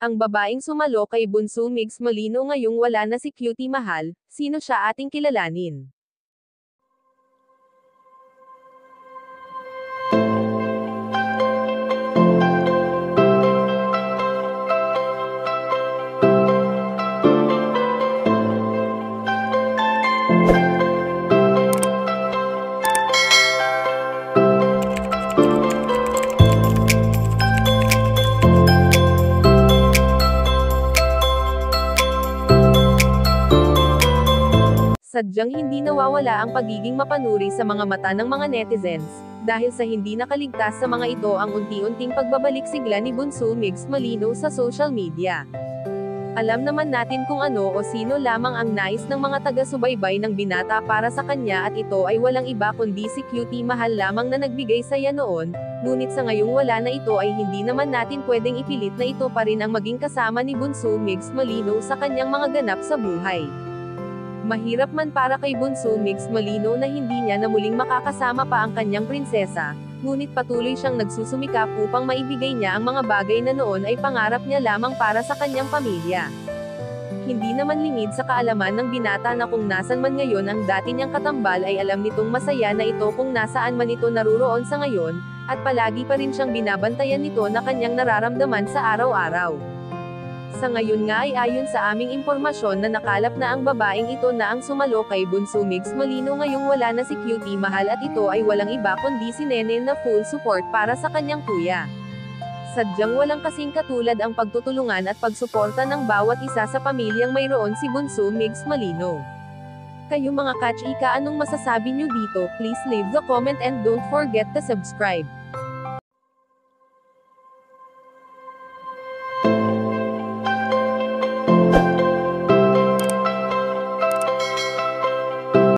Ang babaeng sumalo kay Bunso Migs Malino ngayong wala na si Cutie Mahal, sino siya ating kilalanin. Sadyang hindi nawawala ang pagiging mapanuri sa mga mata ng mga netizens, dahil sa hindi nakaligtas sa mga ito ang unti-unting pagbabalik sigla ni Bunso Migs Malino sa social media. Alam naman natin kung ano o sino lamang ang nais ng mga taga-subaybay ng binata para sa kanya at ito ay walang iba kundi si Cutie Mahal lamang na nagbigay saya noon, ngunit sa ngayong wala na ito ay hindi naman natin pwedeng ipilit na ito pa rin ang maging kasama ni Bunso Migs Malino sa kanyang mga ganap sa buhay. Mahirap man para kay Bunso Migs Malino na hindi niya na muling makakasama pa ang kanyang prinsesa, ngunit patuloy siyang nagsusumikap upang maibigay niya ang mga bagay na noon ay pangarap niya lamang para sa kanyang pamilya. Hindi naman lingid sa kaalaman ng binata na kung nasan man ngayon ang dati niyang katambal ay alam nitong masaya na ito kung nasaan man ito naruroon sa ngayon, at palagi pa rin siyang binabantayan nito na kanyang nararamdaman sa araw-araw. Sa ngayon nga ay ayon sa aming impormasyon na nakalap na ang babaeng ito na ang sumalo kay Bunso Migs Malino ngayong wala na si Cutie Mahal at ito ay walang iba kundi si Nene na full support para sa kanyang kuya. Sadyang walang kasing katulad ang pagtutulungan at pagsuporta ng bawat isa sa pamilyang mayroon si Bunso Migs Malino. Kayo mga ka-chika, anong masasabi nyo dito? Please leave the comment and don't forget to subscribe.